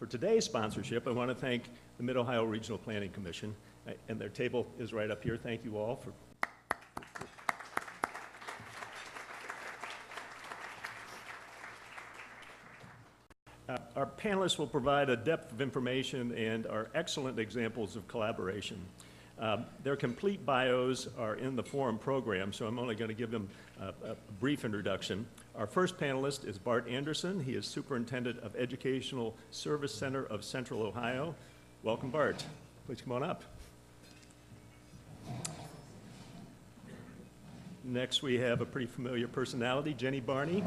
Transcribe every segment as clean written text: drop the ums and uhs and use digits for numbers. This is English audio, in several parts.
For today's sponsorship, I want to thank the Mid-Ohio Regional Planning Commission, and their table is right up here. Thank you all for. Our panelists will provide a depth of information and are excellent examples of collaboration. Their complete bios are in the forum program, so I'm only going to give them a brief introduction. Our first panelist is Bart Anderson. He is Superintendent of Educational Service Center of Central Ohio. Welcome, Bart. Please come on up. Next, we have a pretty familiar personality, Jenny Barney.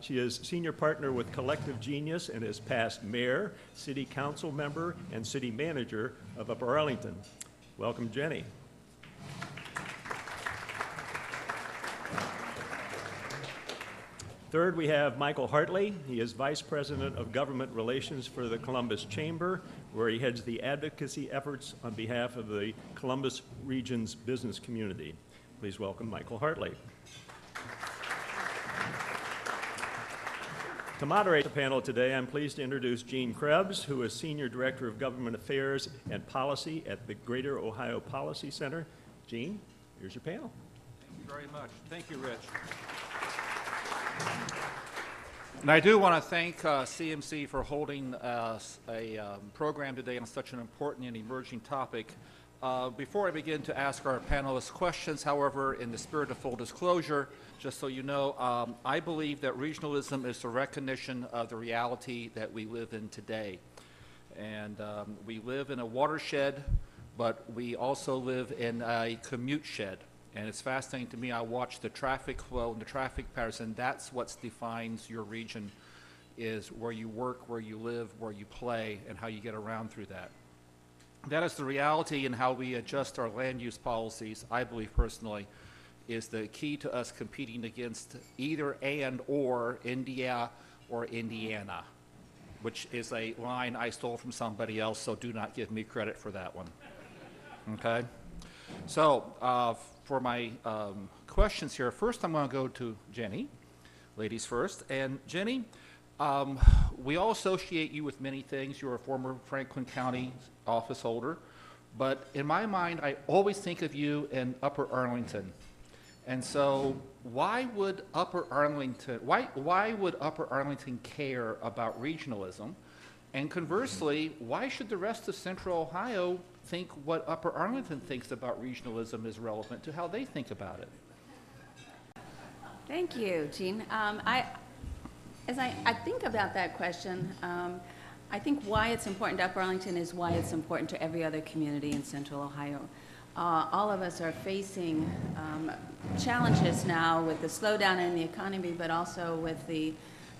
She is senior partner with Collective Genius and is past mayor, city council member, and city manager of Upper Arlington. Welcome, Jenny. Third, we have Michael Hartley. He is Vice President of Government Relations for the Columbus Chamber, where he heads the advocacy efforts on behalf of the Columbus region's business community. Please welcome Michael Hartley. To moderate the panel today, I'm pleased to introduce Gene Krebs, who is Senior Director of Government Affairs and Policy at the Greater Ohio Policy Center. Gene, here's your panel. Thank you very much. Thank you, Rich. And I do want to thank CMC for holding a program today on such an important and emerging topic. Before I begin to ask our panelists questions, however, in the spirit of full disclosure, just so you know, I believe that regionalism is the recognition of the reality that we live in today. And we live in a watershed, but we also live in a commute shed. And it's fascinating to me. I watch the traffic flow and the traffic patterns, and that's what defines your region, is where you work, where you live, where you play, and how you get around through that. That is the reality, and how we adjust our land use policies, I believe personally, is the key to us competing against either and or India or Indiana, which is a line I stole from somebody else, so do not give me credit for that one. Okay? So, for my questions here, first I'm going to go to Jenny, ladies first. And Jenny, we all associate you with many things. You're a former Franklin County office holder, but in my mind, I always think of you in Upper Arlington. And so, why would Upper Arlington care about regionalism? And conversely, why should the rest of Central Ohio think what Upper Arlington thinks about regionalism is relevant to how they think about it? Thank you, Gene. As I think about that question, I think why it's important to Upper Arlington is why it's important to every other community in Central Ohio. All of us are facing challenges now with the slowdown in the economy, but also with the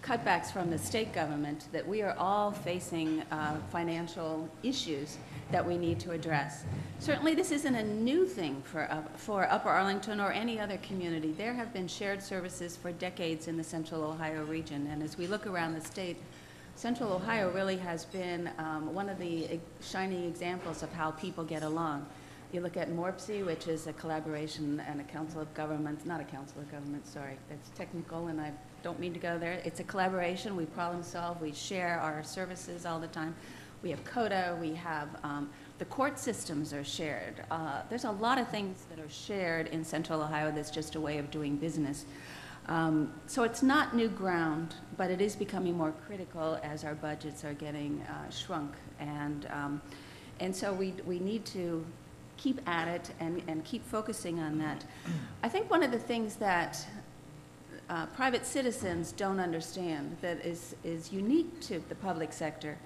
cutbacks from the state government, that we are all facing financial issues that we need to address. Certainly this isn't a new thing for Upper Arlington or any other community. There have been shared services for decades in the Central Ohio region, and as we look around the state, Central Ohio really has been one of the shining examples of how people get along. You look at MORPC, which is a collaboration and a council of governments, not a council of governments, sorry, that's technical and I don't mean to go there. It's a collaboration, we problem solve, we share our services all the time. We have CODA, we have, the court systems are shared. There's a lot of things that are shared in Central Ohio that's just a way of doing business. So it's not new ground, but it is becoming more critical as our budgets are getting shrunk. And so we need to keep at it and keep focusing on that. I think one of the things that private citizens don't understand that is unique to the public sector,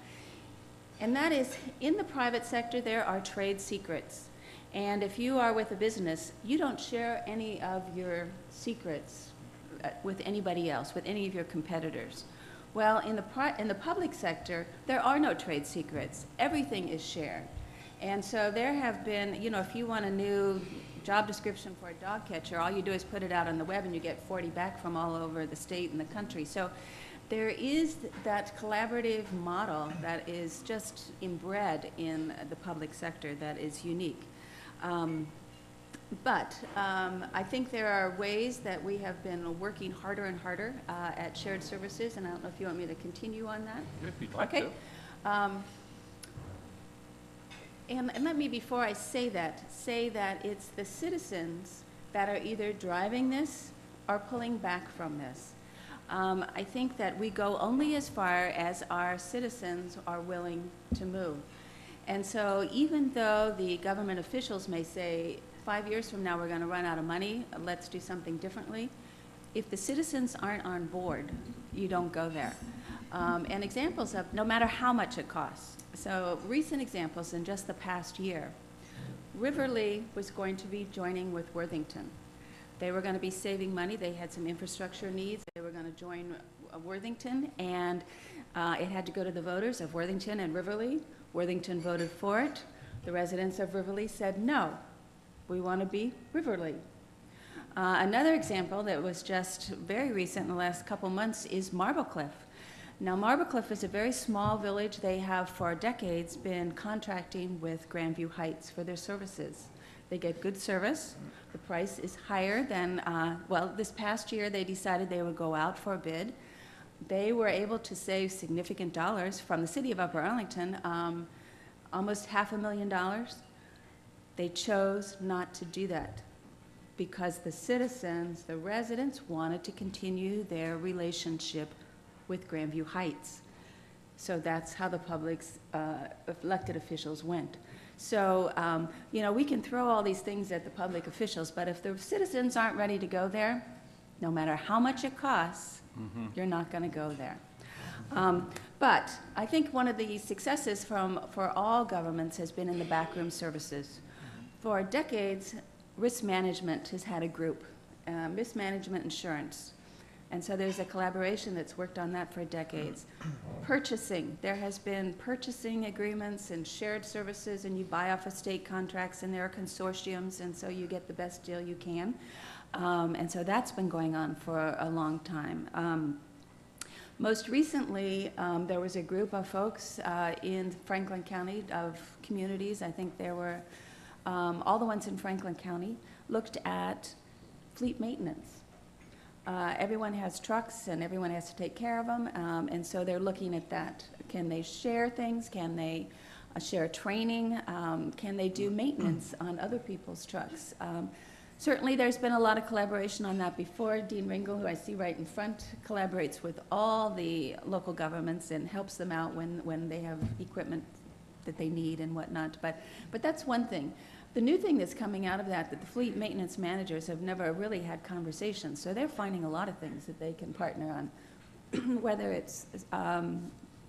and that is in the private sector there are trade secrets. And if you are with a business, you don't share any of your secrets with anybody else, with any of your competitors. Well, in the public sector, there are no trade secrets. Everything is shared. And so there have been, you know, if you want a new job description for a dog catcher, all you do is put it out on the web and you get 40 back from all over the state and the country. So there is that collaborative model that is just inbred in the public sector that is unique. But I think there are ways that we have been working harder and harder at shared services, and I don't know if you want me to continue on that. If you'd like okay. to. Um, and let me, before I say that it's the citizens that are either driving this or pulling back from this. I think that we go only as far as our citizens are willing to move. And so even though the government officials may say, 5 years from now we're going to run out of money, let's do something differently, if the citizens aren't on board, you don't go there. And examples of, no matter how much it costs. So recent examples in just the past year, Riverly was going to be joining with Worthington. They were going to be saving money. They had some infrastructure needs. They were going to join Worthington, and it had to go to the voters of Worthington and Riverly. Worthington voted for it. The residents of Riverly said, no, we want to be Riverly. Another example that was just very recent in the last couple months is Marblecliff. Now, Marblecliff is a very small village. They have for decades been contracting with Grandview Heights for their services. They get good service. The price is higher than, well, this past year they decided they would go out for a bid. They were able to save significant dollars from the city of Upper Arlington, almost $500,000. They chose not to do that because the citizens, the residents, wanted to continue their relationship with Grandview Heights. So that's how the public's elected officials went. So, you know, we can throw all these things at the public officials, but if the citizens aren't ready to go there, no matter how much it costs, you're not going to go there. But I think one of the successes for all governments has been in the backroom services. For decades, risk management has had a group, risk management insurance. And so there's a collaboration that's worked on that for decades. Purchasing, there has been purchasing agreements and shared services, and you buy off of state contracts, and there are consortiums, and so you get the best deal you can. And so that's been going on for a long time. Most recently, there was a group of folks in Franklin County of communities, I think there were all the ones in Franklin County, looked at fleet maintenance. Everyone has trucks and everyone has to take care of them, and so they're looking at that. Can they share things? Can they share training? Can they do maintenance on other people's trucks? Certainly there's been a lot of collaboration on that before. Dean Ringel, who I see right in front, collaborates with all the local governments and helps them out when they have equipment that they need and whatnot. But that's one thing. The new thing that's coming out of that the fleet maintenance managers have never really had conversations, so they're finding a lot of things that they can partner on, whether it's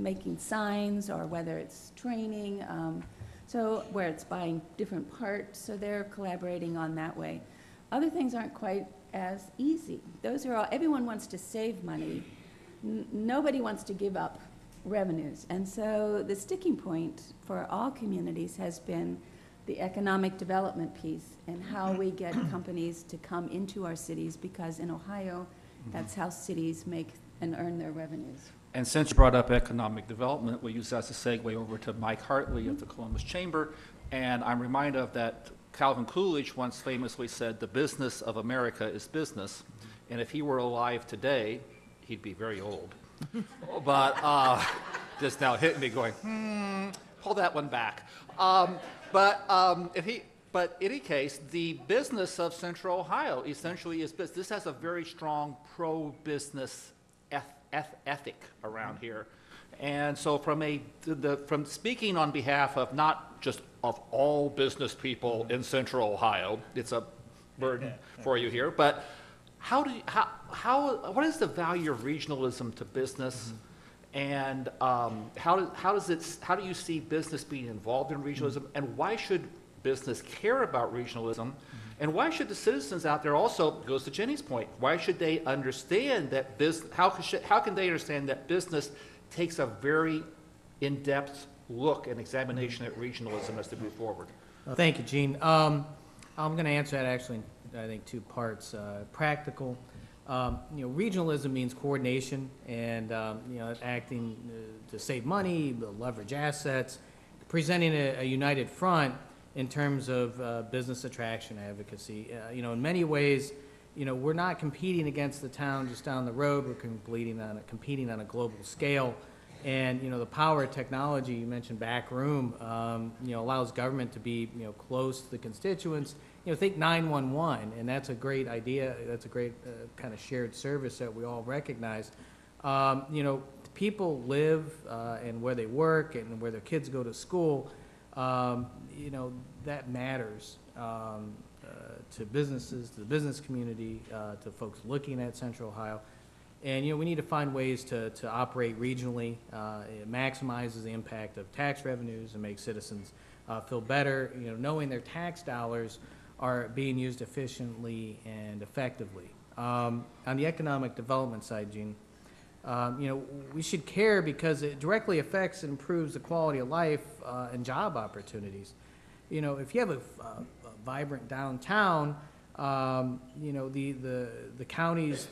making signs or whether it's training, so where it's buying different parts, so they're collaborating on that way. Other things aren't quite as easy. Those are all, everyone wants to save money. Nobody wants to give up revenues, and so the sticking point for all communities has been the economic development piece and how we get companies to come into our cities, because in Ohio, that's how cities make and earn their revenues. And since you brought up economic development, we'll use that as a segue over to Mike Hartley of the Columbus Chamber. And I'm reminded of that Calvin Coolidge once famously said, "The business of America is business." And if he were alive today, he'd be very old. But just now hit me going, pull that one back. But in any case, the business of Central Ohio essentially is business. This has a very strong pro-business ethic around here. And so from speaking on behalf of not just of all business people in Central Ohio, it's a burden for you here, but what is the value of regionalism to business? And how do you see business being involved in regionalism, and why should business care about regionalism, and why should the citizens out there also, goes to Jenny's point, why should they understand that how can they understand that business takes a very in-depth look and examination at regionalism as they move forward? Well, thank you, Gene. I'm going to answer that actually in, I think, two parts. Practical. Regionalism means coordination and, acting to save money, leverage assets, presenting a united front in terms of business attraction advocacy. In many ways, we're not competing against the town just down the road. We're competing on a global scale. And, the power of technology, you mentioned back room, allows government to be, close to the constituents. Think 911, and that's a great idea. That's a great kind of shared service that we all recognize. People live and where they work and where their kids go to school. That matters to businesses, to the business community, to folks looking at Central Ohio. And, we need to find ways to operate regionally. It maximizes the impact of tax revenues and makes citizens feel better, knowing their tax dollars are being used efficiently and effectively. On the economic development side, Gene, we should care because it directly affects and improves the quality of life and job opportunities. If you have a vibrant downtown, the counties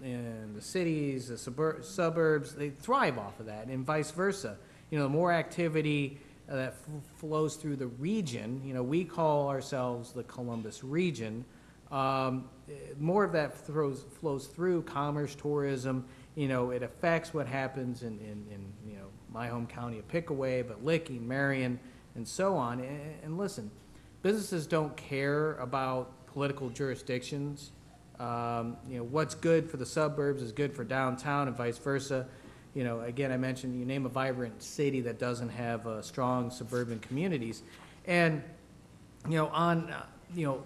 and the cities, the suburbs, they thrive off of that, and vice versa. The more activity that flows through the region, we call ourselves the Columbus region, more of that flows through commerce, tourism. It affects what happens in my home county of Pickaway, but Licking, Marion, and so on. And listen, businesses don't care about political jurisdictions. What's good for the suburbs is good for downtown and vice versa. Again, I mentioned you name a vibrant city that doesn't have strong suburban communities. And,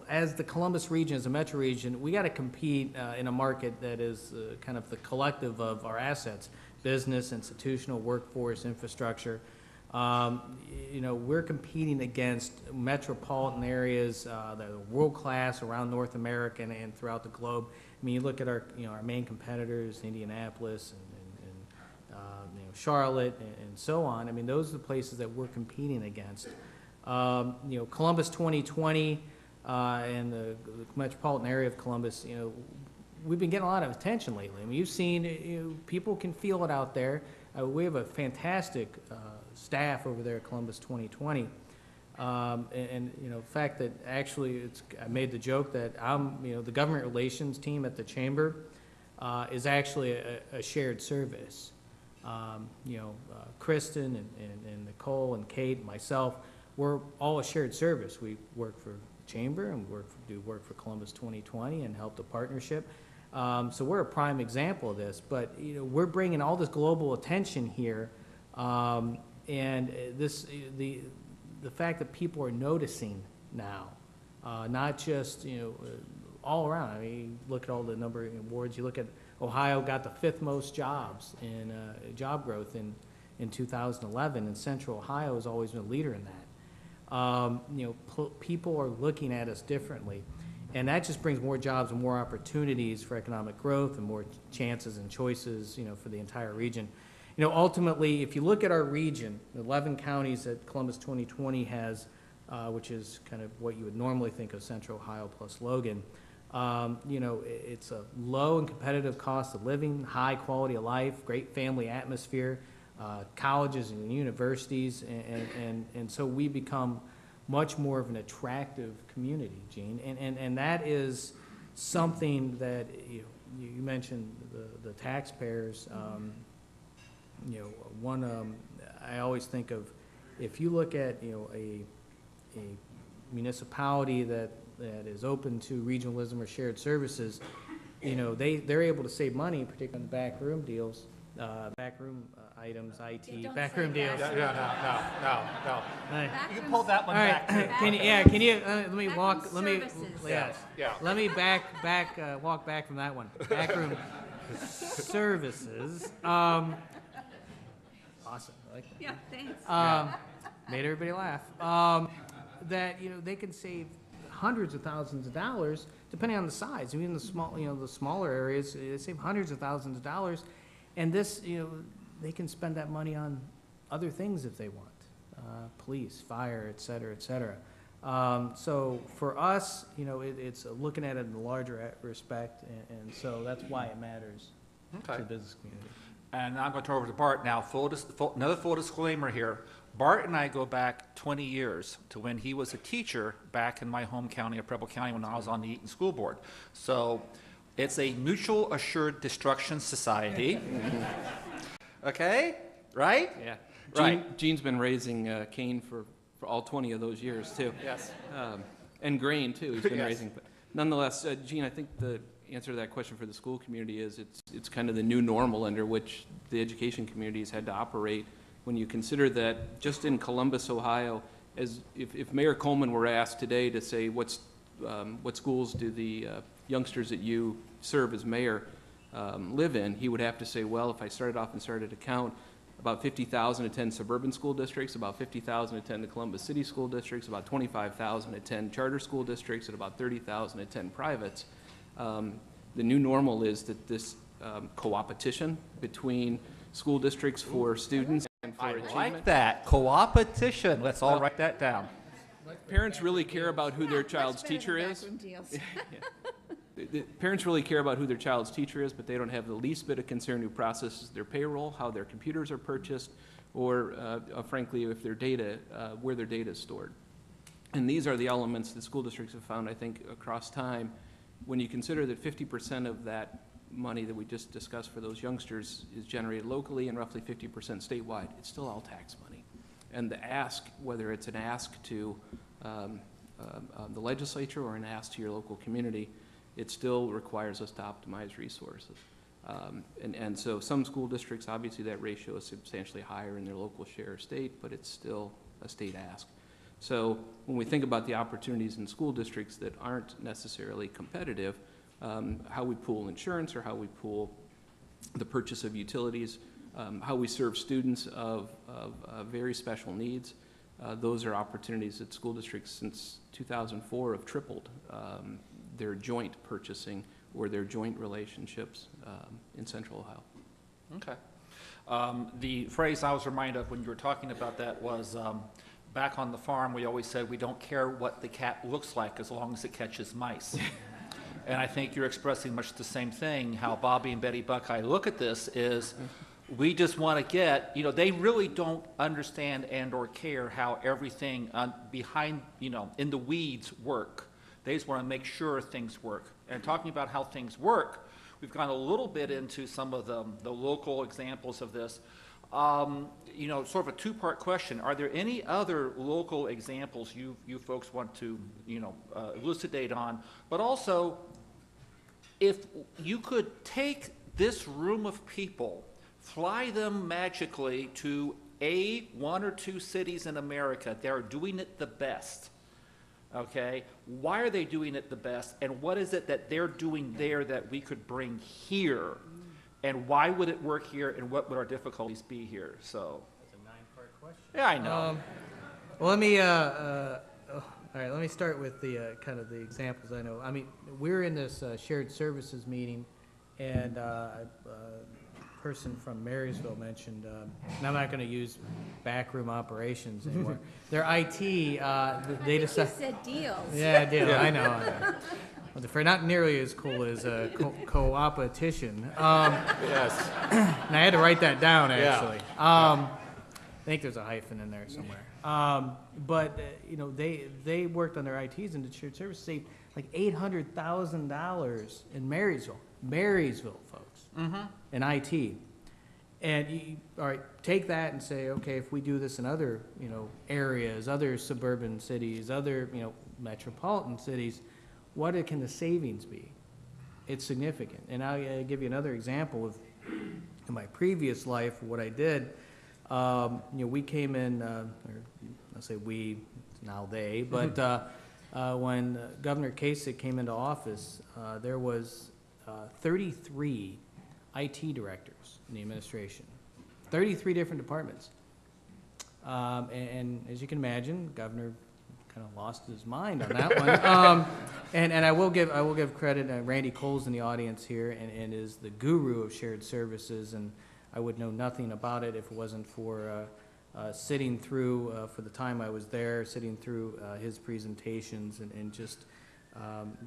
as the Columbus region, as a metro region, we got to compete in a market that is kind of the collective of our assets, business, institutional, workforce, infrastructure. We're competing against metropolitan areas that are world-class around North America and throughout the globe. I mean, you look at our main competitors, Indianapolis and Charlotte and so on. I mean, those are the places that we're competing against. Columbus 2020 and the metropolitan area of Columbus, we've been getting a lot of attention lately. I mean, you've seen, people can feel it out there. We have a fantastic staff over there at Columbus 2020. The fact that actually I made the joke that the government relations team at the chamber is actually a shared service. Kristen and Nicole and Kate and myself, we're all a shared service. We work for the chamber and do work for Columbus 2020 and help the partnership. So we're a prime example of this, but we're bringing all this global attention here, and the fact that people are noticing now, not just all around. I mean, look at all the number of awards. You look at Ohio got the 5th most jobs in job growth in 2011, and Central Ohio has always been a leader in that. People are looking at us differently. And that just brings more jobs and more opportunities for economic growth and more chances and choices, for the entire region. Ultimately, if you look at our region, the 11 counties that Columbus 2020 has, which is kind of what you would normally think of Central Ohio plus Logan, it's a low and competitive cost of living, high quality of life, great family atmosphere, colleges and universities, and so we become much more of an attractive community, Gene, and that is something that you mentioned the taxpayers. I always think of, if you look at a municipality that is open to regionalism or shared services, they're able to save money, particularly on the backroom deals, backroom items, IT, backroom deals. No. Right. You can pull that one All right, back. can you, let me walk, let me, yes. Yeah. Let me walk back from that one. Backroom services. Awesome, I like that. Yeah, thanks. Made everybody laugh. That, they can save hundreds of thousands of dollars, depending on the size. Even the smaller areas, they save hundreds of thousands of dollars. And this, they can spend that money on other things if they want, police, fire, et cetera, et cetera. So for us, it's looking at it in a larger respect, and so that's why it matters to the business community. And I'm going to turn over to Bart now. Another full disclaimer here. Bart and I go back 20 years to when he was a teacher back in my home county of Preble County when I was on the Eaton School Board. So it's a mutual assured destruction society. Okay? right? Yeah. Right. Gene's been raising cane for all 20 of those years, too. Yes. And grain, too, he's been Yes. raising. But nonetheless, Gene, I think the answer to that question for the school community is it's kind of the new normal under which the education community has had to operate. When you consider that just in Columbus, Ohio, as if Mayor Coleman were asked today to say what schools do the youngsters that you serve as mayor live in, he would have to say, well, if I started off and started to count, about 50,000 attend suburban school districts, about 50,000 attend the Columbus City school districts, about 25,000 attend charter school districts, and about 30,000 attend privates. The new normal is that this co-opetition between school districts for students and for I achievement. like that. Co-opetition. Let's all write that down. Parents really care about who their child's teacher is. The parents really care about who their child's teacher is, but they don't have the least bit of concern who processes their payroll, how their computers are purchased, or frankly, if their data, where their data is stored. And these are the elements that school districts have found, I think, across time. When you consider that 50% of that money that we just discussed for those youngsters is generated locally and roughly 50% statewide, it's still all tax money. And the ask, whether it's an ask to the legislature or an ask to your local community, it still requires us to optimize resources. And so some school districts, obviously that ratio is substantially higher in their local share of state, but it's still a state ask. So when we think about the opportunities in school districts that aren't necessarily competitive, how we pool insurance or how we pool the purchase of utilities, how we serve students of very special needs, those are opportunities that school districts since 2004 have tripled their joint purchasing or their joint relationships in Central Ohio. Okay. The phrase I was reminded of when you were talking about that was, back on the farm, we always said we don't care what the cat looks like as long as it catches mice. And I think you're expressing much the same thing, how Bobby and Betty Buckeye look at this is we just want to get, they really don't understand and or care how everything behind, in the weeds work. They just want to make sure things work. And talking about how things work, we've gone a little bit into some of the local examples of this. Sort of a two-part question. Are there any other local examples you folks want to, elucidate on? But also, if you could take this room of people, fly them magically to one or two cities in America that are doing it the best, okay? Why are they doing it the best, and what is it that they're doing there that we could bring here? And why would it work here, and what would our difficulties be here? So That's a 9-part question. yeah, I know. Well, let me, all right, let me start with the kind of the examples I know. I mean, we're in this shared services meeting, and a person from Marysville mentioned, and I'm not going to use backroom operations anymore. Their IT, they You decided. said deals. Yeah, I did. I know. Well, they're not nearly as cool as co-opetition. Yes. And I had to write that down, Yeah. actually. I think there's a hyphen in there somewhere. But they worked on their ITs, and the shared service saved like $800,000 in Marysville, folks, in IT. And all right, take that and say, okay, if we do this in other areas, other suburban cities, other metropolitan cities, what can the savings be? It's significant. And I'll give you another example of in my previous life what I did. We came in, or I'll say we, now they, but when Governor Kasich came into office, there was 33 IT directors in the administration, 33 different departments. And as you can imagine, Governor kind of lost his mind on that one. And I will give credit. Randy Cole's in the audience here, and is the guru of shared services. And I would know nothing about it if it wasn't for sitting through for the time I was there, sitting through his presentations and just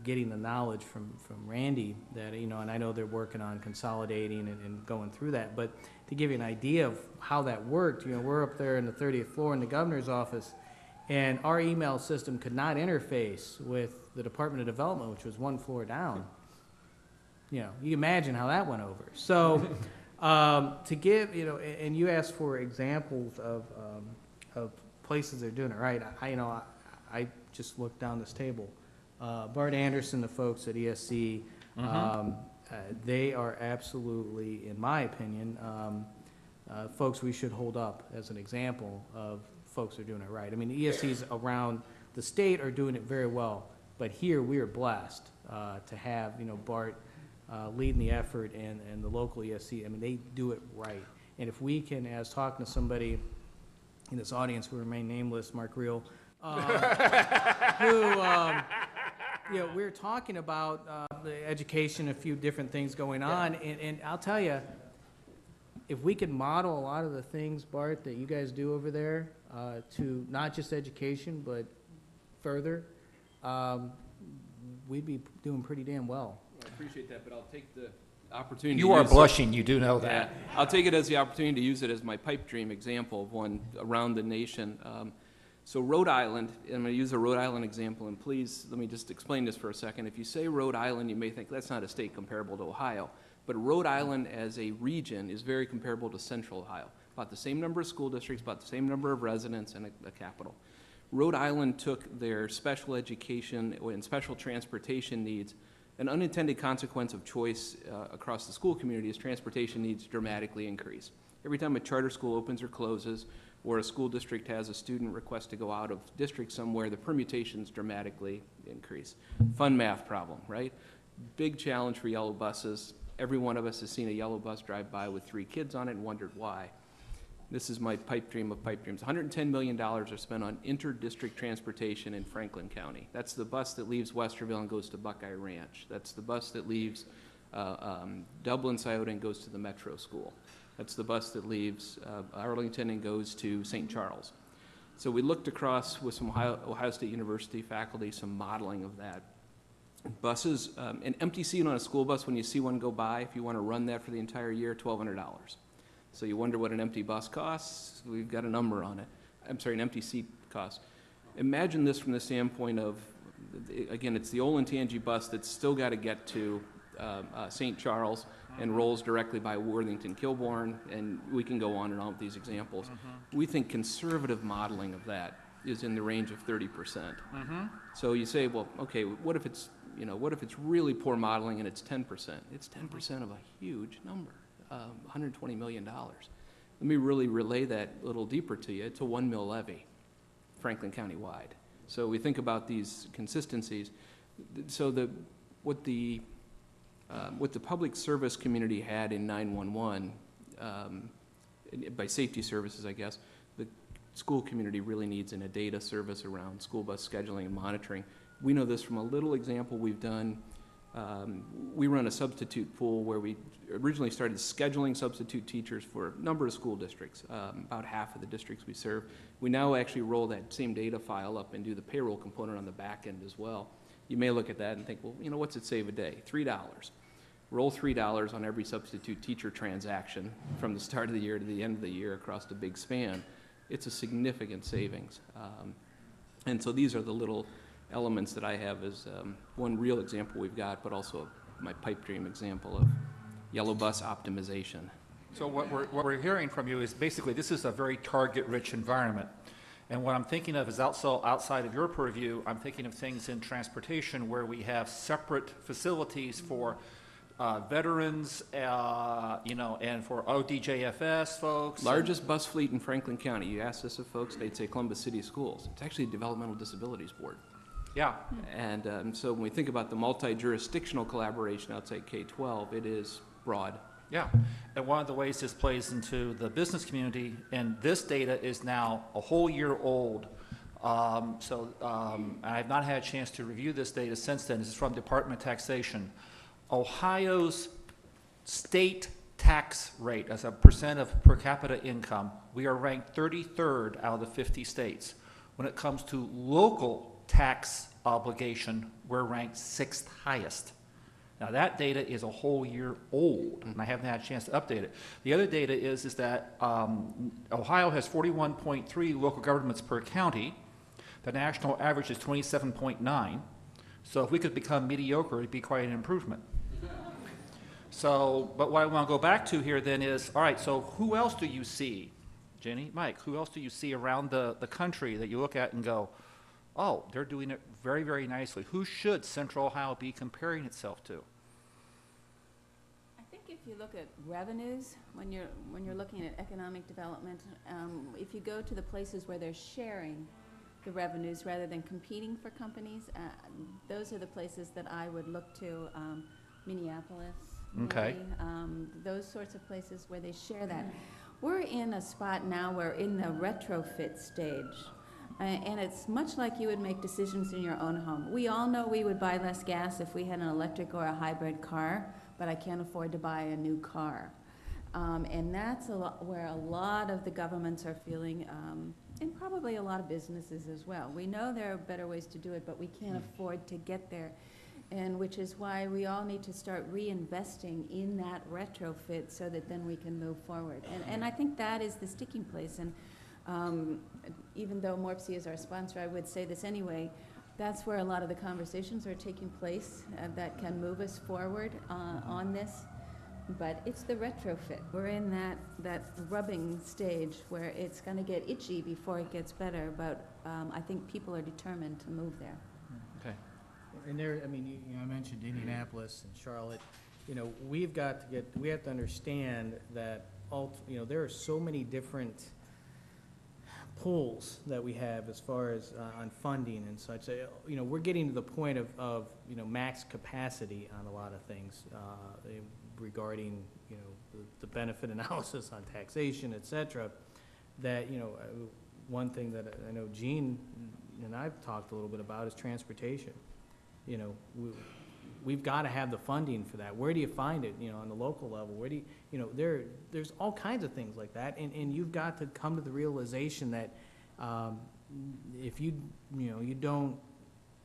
getting the knowledge from Randy that and I know they're working on consolidating and going through that. But to give you an idea of how that worked, we're up there in the 30th floor in the governor's office. And our email system could not interface with the Department of Development, which was one floor down. You imagine how that went over. So To give, you know, and you asked for examples of places that are doing it right. I just looked down this table. Bart Anderson, the folks at ESC, they are absolutely, in my opinion, folks we should hold up as an example of folks who are doing it right. I mean, the ESCs around the state are doing it very well, but here we are blessed to have, you know, Bart leading the effort and the local ESC. I mean, they do it right. And if we can, as talking to somebody in this audience who remain nameless, Mark Reel, who, you know, we're talking about the education, a few different things going on, and I'll tell you, if we could model a lot of the things, Bart, that you guys do over there to not just education, but further, we'd be doing pretty damn well. I appreciate that, but I'll take the opportunity. You are blushing, you do know that. I'll take it as the opportunity to use it as my pipe dream example of one around the nation. So Rhode Island, and I'm going to use a Rhode Island example, and please let me just explain this for a second. If you say Rhode Island, you may think that's not a state comparable to Ohio, but Rhode Island as a region is very comparable to Central Ohio. About the same number of school districts, about the same number of residents, and a capital. Rhode Island took their special education and special transportation needs. An unintended consequence of choice across the school community is transportation needs dramatically increase. Every time a charter school opens or closes, or a school district has a student request to go out of district somewhere, the permutations dramatically increase. Fun math problem, right? Big challenge for yellow buses. Every one of us has seen a yellow bus drive by with 3 kids on it and wondered why. This is my pipe dream of pipe dreams. $110 million are spent on inter-district transportation in Franklin County. That's the bus that leaves Westerville and goes to Buckeye Ranch. That's the bus that leaves Dublin, Scioto, and goes to the Metro School. That's the bus that leaves Arlington and goes to St. Charles. So we looked across with some Ohio State University faculty, some modeling of that. Buses, an empty seat on a school bus, when you see one go by, if you want to run that for the entire year, $1,200. So you wonder what an empty bus costs? We've got a number on it. I'm sorry, an empty seat costs. Imagine this from the standpoint of, again, it's the Olentangy bus that's still got to get to St. Charles and rolls directly by Worthington Kilbourne, and we can go on and on with these examples. We think conservative modeling of that is in the range of 30%. So you say, well, okay, what if it's, you know, what if it's really poor modeling and it's 10%? It's 10% of a huge number, $120 million. Let me really relay that a little deeper to you. It's a 1 mil levy, Franklin County wide. So we think about these consistencies. So what the public service community had in 911, by safety services, I guess, the school community really needs in a data service around school bus scheduling and monitoring. We know this from a little example we've done. We run a substitute pool where we originally started scheduling substitute teachers for a number of school districts, about half of the districts we serve. We now actually roll that same data file up and do the payroll component on the back end as well. You may look at that and think, well, you know, what's it save a day? $3. Roll $3 on every substitute teacher transaction from the start of the year to the end of the year across the big span. It's a significant savings. And so these are the little elements that I have as one real example we've got, but also my pipe dream example of yellow bus optimization. So what we're hearing from you is basically this is a very target-rich environment. And what I'm thinking of is also outside of your purview, I'm thinking of things in transportation where we have separate facilities for veterans, you know, and for ODJFS folks. Largest bus fleet in Franklin County. You ask this of folks, they'd say Columbus City Schools. It's actually a Developmental Disabilities Board. Yeah. And so when we think about the multi-jurisdictional collaboration outside K-12, it is broad. Yeah, and one of the ways this plays into the business community, and this data is now a whole year old, I have not had a chance to review this data since then. This is from Department of Taxation. Ohio's state tax rate as a percent of per capita income, we are ranked 33rd out of the 50 states. When it comes to local tax obligation, we're ranked 6th highest. Now that data is a whole year old, and I haven't had a chance to update it. The other data is that Ohio has 41.3 local governments per county. The national average is 27.9. So if we could become mediocre, it'd be quite an improvement. So, but what I want to go back to here then is, all right, so who else do you see, Jenny, Mike, who else do you see around the country that you look at and go, oh, they're doing it very, very nicely? Who should Central Ohio be comparing itself to? I think if you look at revenues, when you're looking at economic development, if you go to the places where they're sharing the revenues rather than competing for companies, those are the places that I would look to. Minneapolis, Okay. maybe, those sorts of places where they share that. We're in a spot now where in the retrofit stage, and it's much like you would make decisions in your own home. We all know we would buy less gas if we had an electric or a hybrid car, but I can't afford to buy a new car. And that's where a lot of the governments are feeling, and probably a lot of businesses as well. We know there are better ways to do it, but we can't afford to get there. And which is why we all need to start reinvesting in that retrofit so that then we can move forward. And I think that is the sticking place. And even though MORPC is our sponsor, I would say this anyway, that's where a lot of the conversations are taking place that can move us forward on this. But it's the retrofit. We're in that rubbing stage where it's going to get itchy before it gets better. But I think people are determined to move there. Okay. And there, I mean, you know, I mentioned Indianapolis and Charlotte. You know, we have to understand that, you know, there are so many different pools that we have as far as on funding and such. You know, we're getting to the point of you know, max capacity on a lot of things regarding, you know, the benefit analysis on taxation, et cetera. That, you know, one thing that I know Gene and I've talked a little bit about is transportation. You know, we've got to have the funding for that. Where do you find it? You know, on the local level, where do you know, there's all kinds of things like that, and you've got to come to the realization that if you don't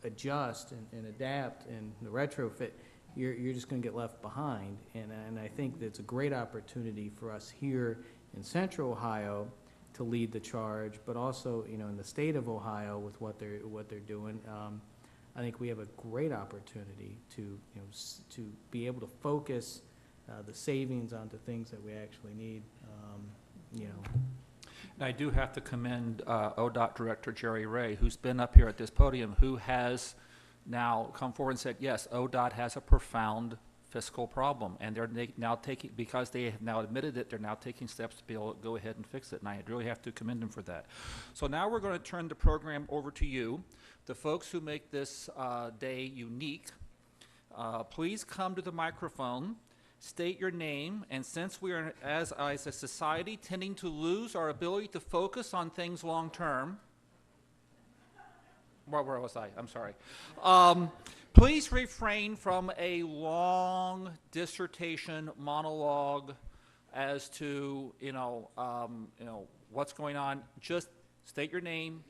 adjust and adapt and the retrofit, you're just going to get left behind. And I think that's a great opportunity for us here in Central Ohio to lead the charge, but also, you know, in the state of Ohio with what they're doing. I think we have a great opportunity to, you know, to be able to focus the savings onto things that we actually need, you know. And I do have to commend ODOT Director Jerry Ray, who's been up here at this podium, who has now come forward and said, yes, ODOT has a profound fiscal problem, and they're now taking, because they have now admitted it, they're now taking steps to be able to go ahead and fix it, and I really have to commend them for that. So now we're going to turn the program over to you, the folks who make this day unique. Please come to the microphone, state your name, and since we are, as a society, tending to lose our ability to focus on things long term, where was I? I'm sorry. Please refrain from a long dissertation monologue as to, what's going on. Just state your name,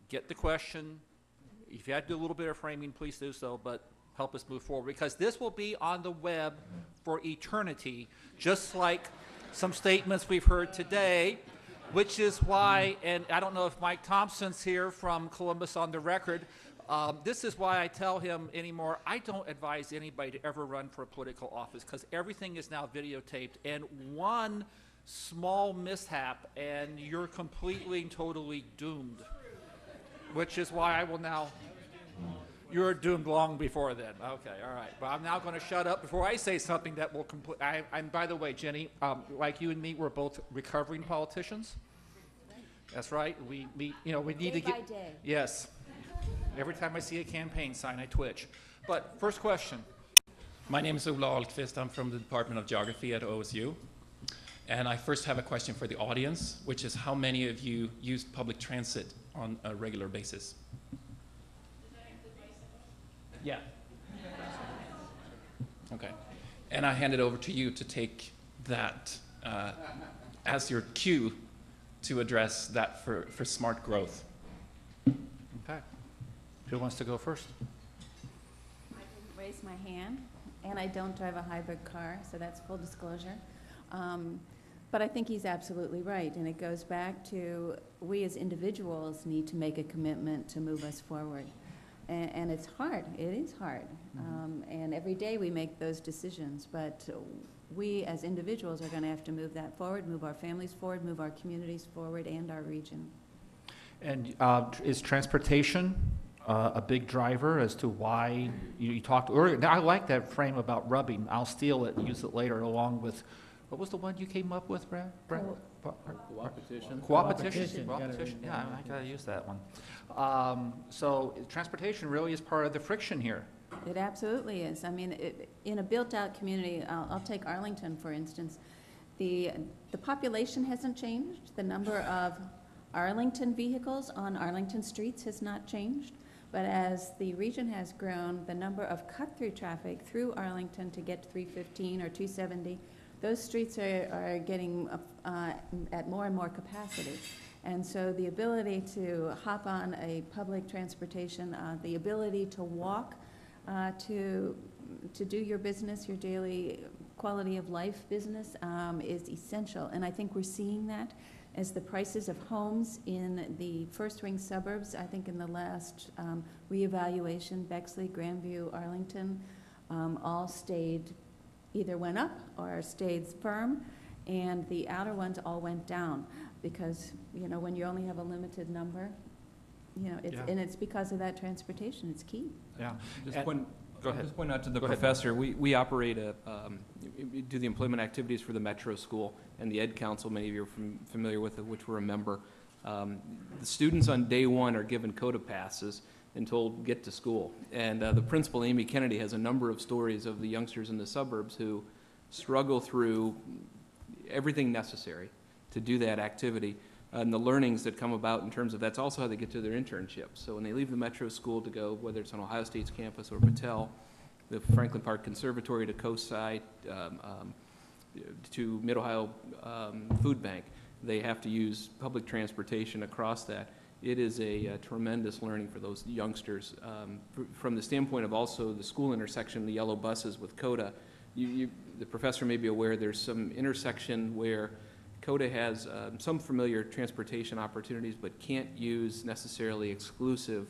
get the question. If you have to do a little bit of framing, please do so, but help us move forward, because this will be on the web for eternity, just like some statements we've heard today, which is why, and I don't know if Mike Thompson's here from Columbus on the record, this is why I tell him anymore, I don't advise anybody to ever run for a political office, because everything is now videotaped, and one small mishap and you're completely and totally doomed, which is why I will now, you're doomed long before then. Okay, all right. But I'm now going to shut up before I say something that will complete. I'm, by the way, Jenny, like you and me, we're both recovering politicians. That's right. We meet, we need to get. Day by day. Yes. Every time I see a campaign sign, I twitch. But first question. My name is Ola Ahlqvist. I'm from the Department of Geography at OSU. And I first have a question for the audience, which is how many of you use public transit on a regular basis? Yeah. Okay. And I hand it over to you to take that as your cue to address that for smart growth. Okay. Who wants to go first? I didn't raise my hand, and I don't drive a hybrid car, so that's full disclosure. But I think he's absolutely right, and it goes back to we as individuals need to make a commitment to move us forward. And it's hard, it is hard. And every day we make those decisions, but we as individuals are gonna have to move that forward, move our families forward, move our communities forward, and our region. And is transportation a big driver as to why you talked earlier? Now, I like that frame about rubbing. I'll steal it and use it later along with, what was the one you came up with, Brad? Coopetition. Coopetition. Coopetition. Yeah, I gotta use that one. So transportation really is part of the friction here. It absolutely is. I mean, in a built-out community, I'll take Arlington, for instance, the population hasn't changed. The number of Arlington vehicles on Arlington streets has not changed. But as the region has grown, the number of cut-through traffic through Arlington to get to 315 or 270, those streets are getting at more and more capacity. And so the ability to hop on a public transportation, the ability to walk to do your business, your daily quality of life business is essential. And I think we're seeing that as the prices of homes in the first-ring suburbs, I think in the last reevaluation, Bexley, Grandview, Arlington, all either went up or stayed firm, and the outer ones all went down because, you know, when you only have a limited number, you know, and it's because of that transportation, it's key. Yeah. Go ahead. Just point out to the Go ahead. professor, we operate we do the employment activities for the Metro School and the Ed Council, many of you are familiar with it, which we're a member. The students on day one are given CODA passes and told, get to school. And the principal, Amy Kennedy, has a number of stories of the youngsters in the suburbs who struggle through everything necessary to do that activity. And the learnings that come about in terms of that's also how they get to their internships. So when they leave the Metro School to go, whether it's on Ohio State's campus or Battelle, the Franklin Park Conservatory to Coastside, to Mid-Ohio Food Bank, they have to use public transportation across that. It is a tremendous learning for those youngsters. From the standpoint of also the school intersection, the yellow buses with CODA, the professor may be aware there's some intersection where CODA has some familiar transportation opportunities, but can't use necessarily exclusive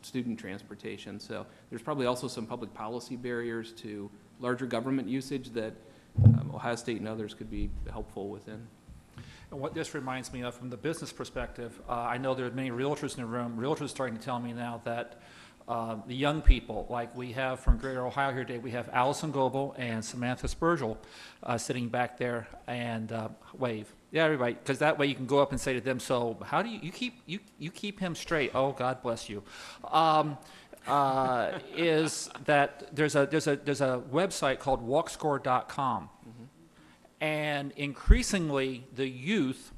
student transportation. So there's probably also some public policy barriers to larger government usage that Ohio State and others could be helpful within. And what this reminds me of from the business perspective, I know there are many realtors in the room. Realtors are starting to tell me now that the young people, like we have from Greater Ohio here today, we have Allison Goebel and Samantha Spurgel sitting back there and wave. Yeah, everybody, because that way you can go up and say to them, so how do you keep him straight? Oh, God bless you. Is that there's a website called walkscore.com. And increasingly, the youth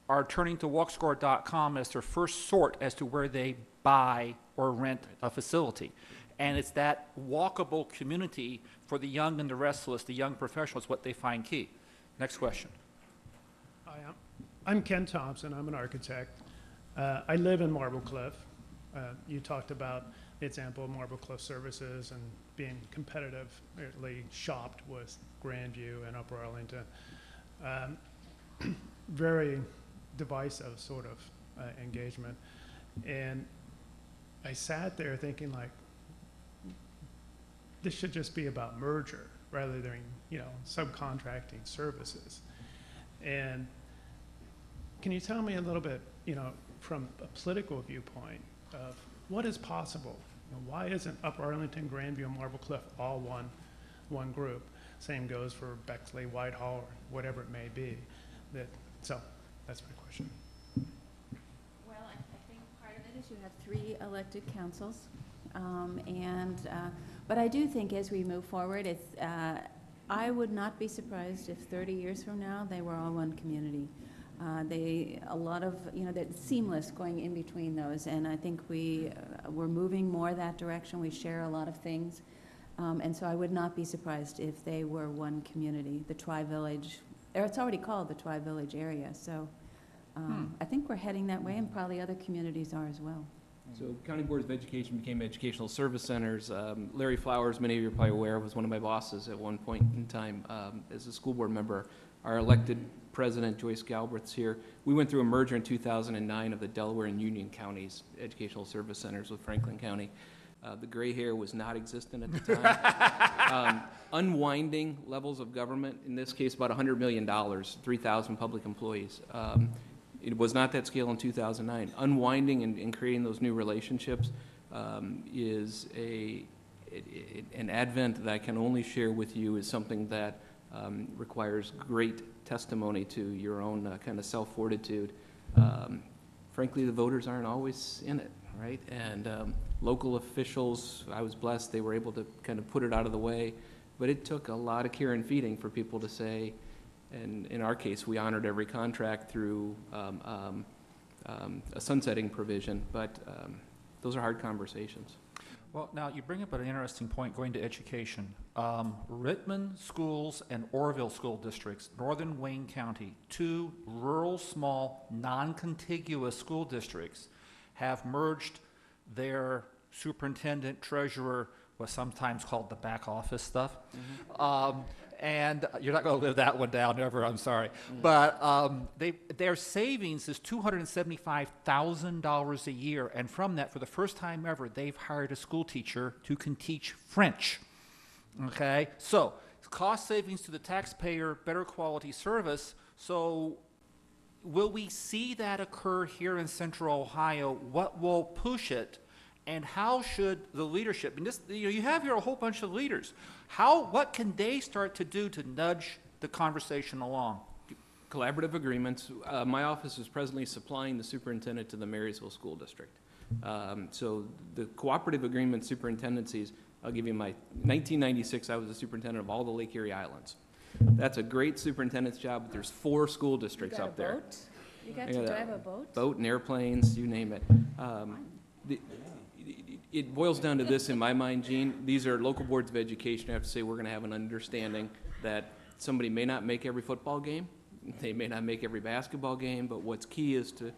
are turning to walkscore.com as their first sort as to where they buy or rent a facility. And it's that walkable community for the young and the restless, the young professionals, what they find key. Next question. Hi, I'm Ken Thompson. I'm an architect. I live in Marble Cliff. You talked about the example of Marble Cliff services and being competitively shopped with Grandview and Upper Arlington. Very divisive sort of engagement. And I sat there thinking, like, this should just be about merger rather than, you know, subcontracting services. And can you tell me a little bit, you know, from a political viewpoint of what is possible? You know, why isn't Upper Arlington, Grandview, and Marble Cliff all one group? Same goes for Bexley, Whitehall, or whatever it may be. So that's my question. Well, I think part of it is you have 3 elected councils. But I do think as we move forward, I would not be surprised if 30 years from now they were all one community. That's seamless going in between those, and I think we're moving more that direction. We share a lot of things, and so I would not be surprised if they were one community, the Tri-Village, or it's already called the Tri-Village area. So I think we're heading that way, and probably other communities are as well. So County Boards of Education became educational service centers. Larry Flowers, many of you are probably aware, was one of my bosses at one point in time as a school board member. Our elected president, Joyce Galbraith's here. We went through a merger in 2009 of the Delaware and Union counties educational service centers with Franklin County. The gray hair was not existent at the time. Unwinding levels of government, in this case about $100 million, 3,000 public employees. It was not that scale in 2009. Unwinding and creating those new relationships is an advent that I can only share with you, is something that requires great testimony to your own kind of self-fortitude. Frankly, the voters aren't always in it, right? And local officials, I was blessed, they were able to kind of put it out of the way, but it took a lot of care and feeding for people to say, and in our case, we honored every contract through a sunsetting provision, but those are hard conversations. Well, now you bring up an interesting point going to education. Rittman schools and Orville school districts, northern Wayne County, two rural, small, non-contiguous school districts, have merged their superintendent, treasurer, what's sometimes called the back office stuff. And you're not going to live that one down ever, I'm sorry. But their savings is $275,000 a year. And from that, for the first time ever, they've hired a school teacher who can teach French. Okay? So, cost savings to the taxpayer, better quality service. So, will we see that occur here in Central Ohio? What will push it? And how should the leadership, and this, you have here a whole bunch of leaders, what can they start to do to nudge the conversation along? Collaborative agreements. My office is presently supplying the superintendent to the Marysville School District. So the cooperative agreement superintendencies, I'll give you my, 1996, I was the superintendent of all the Lake Erie Islands. That's a great superintendent's job, but there's 4 school districts up there. You got to drive a boat? Boat and airplanes, you name it. It boils down to this in my mind, Gene. These are local boards of education. I have to say we're going to have an understanding that somebody may not make every football game. They may not make every basketball game, but what's key is to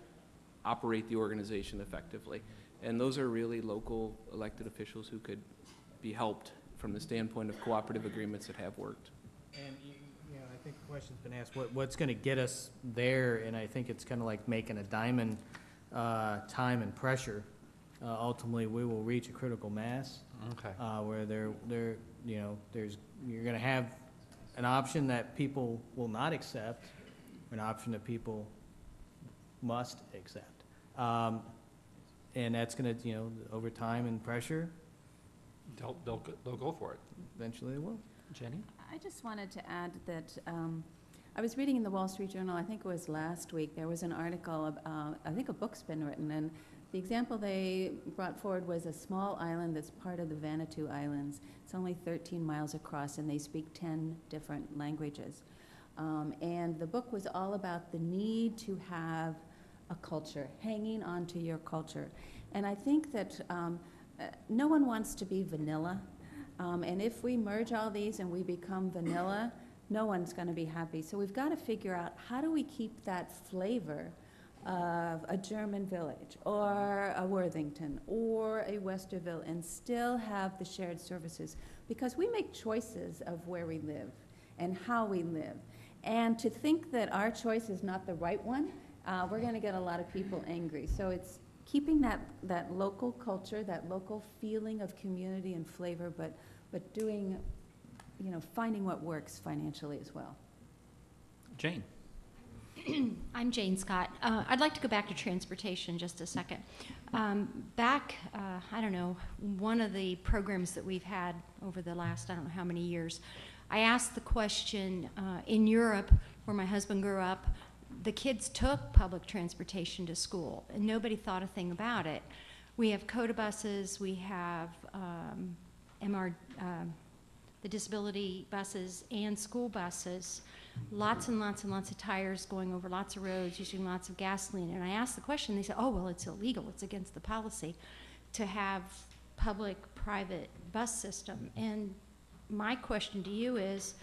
operate the organization effectively. And those are really local elected officials who could be helped from the standpoint of cooperative agreements that have worked. And, I think the question's been asked, what's going to get us there? And I think it's kind of like making a diamond, time and pressure. Ultimately, we will reach a critical mass. Okay. Where you're going to have an option that people will not accept, an option that people must accept. And that's going to, over time and pressure, They'll go for it. eventually they will. Jenny? I just wanted to add that I was reading in the Wall Street Journal, I think it was last week, there was an article, I think a book's been written, and the example they brought forward was a small island that's part of the Vanuatu Islands. It's only 13 miles across, and they speak 10 different languages. And the book was all about the need to have a culture, hanging on to your culture. And I think that no one wants to be vanilla. And if we merge all these and we become vanilla, no one's going to be happy. So we've got to figure out, how do we keep that flavor of a German village or a Worthington or a Westerville and still have the shared services? Because we make choices of where we live and how we live. And to think that our choice is not the right one, we're going to get a lot of people angry. So it's keeping that local culture, that local feeling of community and flavor, but doing, finding what works financially as well. Jane? I'm Jane Scott. I'd like to go back to transportation just a second. Back, I don't know, one of the programs that we've had over the last, I don't know how many years, I asked the question, in Europe, where my husband grew up, the kids took public transportation to school, and nobody thought a thing about it. We have COTA buses, we have the disability buses and school buses, lots and lots and lots of tires going over lots of roads, using lots of gasoline. And I asked the question, they said, oh, well, it's illegal, it's against the policy to have public-private bus system. And my question to you is,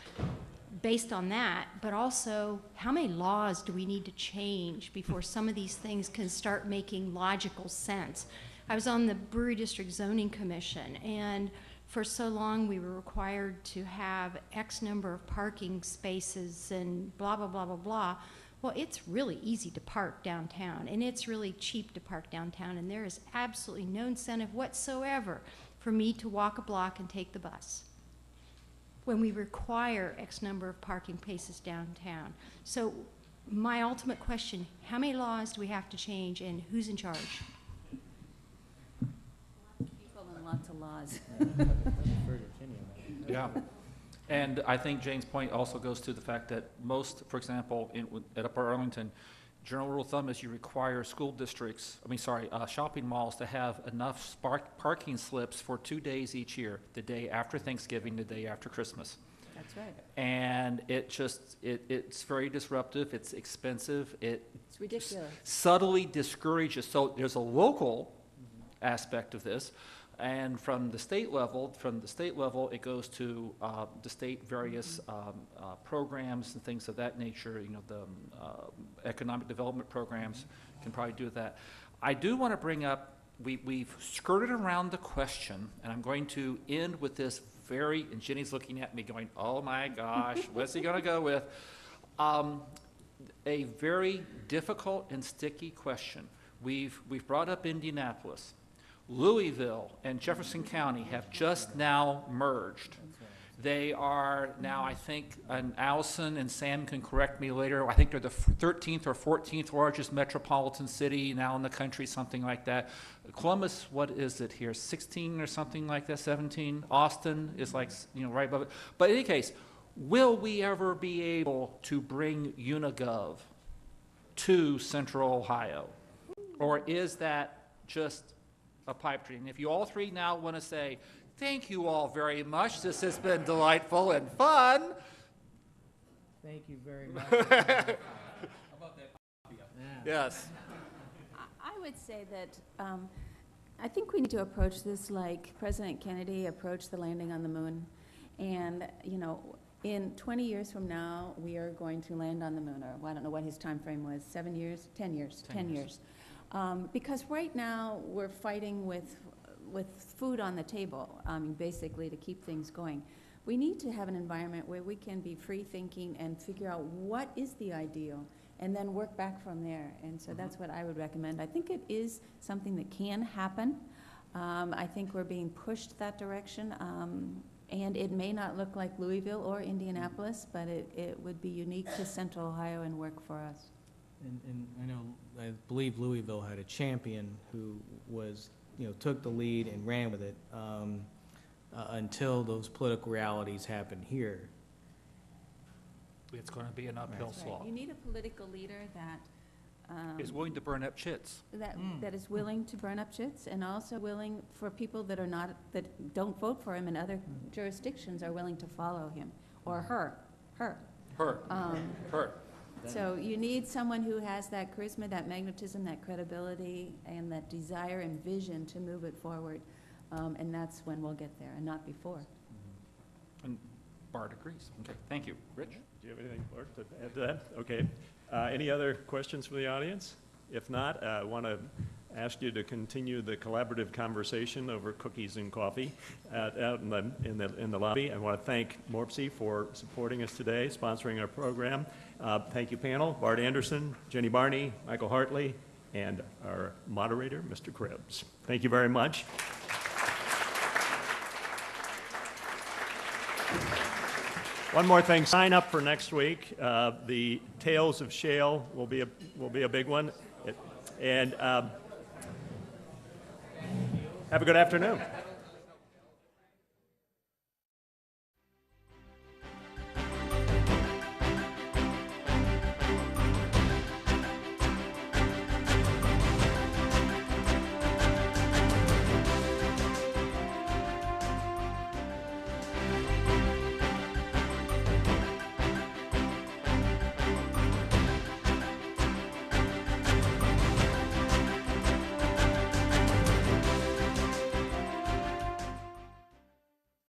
based on that, but also, how many laws do we need to change before some of these things can start making logical sense? I was on the Brewery District Zoning Commission, and for so long we were required to have X number of parking spaces and blah, blah, blah, blah, blah. Well, it's really easy to park downtown, and it's really cheap to park downtown, and there is absolutely no incentive whatsoever for me to walk a block and take the bus, when we require X number of parking places downtown. So my ultimate question, how many laws do we have to change and who's in charge? People and lots of laws. Yeah. And I think Jane's point also goes to the fact that most, for example, at Upper Arlington, general rule of thumb is you require school districts, shopping malls to have enough parking slips for 2 days each year, the day after Thanksgiving, the day after Christmas. That's right. And it's very disruptive, it's expensive, It's ridiculous. subtly discourages. So there's a local aspect of this, and from the state level, it goes to the state various programs and things of that nature. You know, the economic development programs can probably do that. I do want to bring up, we've skirted around the question, and I'm going to end with this and Jenny's looking at me going, oh my gosh, what's he going to go with? A very difficult and sticky question. We've brought up Indianapolis. Louisville and Jefferson County have just now merged. They are now, I think, and Allison and Sam can correct me later, I think they're the 13th or 14th largest metropolitan city now in the country, something like that. Columbus, what is it here, 16 or something like that, 17? Austin is like, right above it. But in any case, will we ever be able to bring Unigov to Central Ohio? Or is that just a pipe dream? If you all three now want to say, thank you all very much, this has been delightful and fun. Thank you very much. Yes. I would say that I think we need to approach this like President Kennedy approached the landing on the moon. And, in 20 years from now, we are going to land on the moon, or I don't know what his time frame was, 7 years, 10 years, 10 years. Because right now we're fighting with food on the table, basically to keep things going. We need to have an environment where we can be free thinking and figure out what is the ideal and then work back from there. And so that's what I would recommend. I think it is something that can happen. I think we're being pushed that direction. And it may not look like Louisville or Indianapolis, but it would be unique to Central Ohio and work for us. And I believe Louisville had a champion who was, took the lead and ran with it until those political realities happened here. It's going to be an uphill That's right. slog. You need a political leader that Is willing to burn up chits. that is willing to burn up chits, and also willing for people that don't vote for him in other jurisdictions are willing to follow him or her. Her. So you need someone who has that charisma, that magnetism, that credibility, and that desire and vision to move it forward. And that's when we'll get there, and not before. And Bart agrees. Okay, thank you. Rich? Do you have anything, Bart, to add to that? Okay. Any other questions from the audience? If not, I want to ask you to continue the collaborative conversation over cookies and coffee out in the lobby. I want to thank Morpsey for supporting us today, sponsoring our program. Thank you, panel. Bart Anderson, Jenny Barney, Michael Hartley, and our moderator, Mr. Krebs. Thank you very much. One more thing, sign up for next week. The Tales of Shale will be a big one. And have a good afternoon.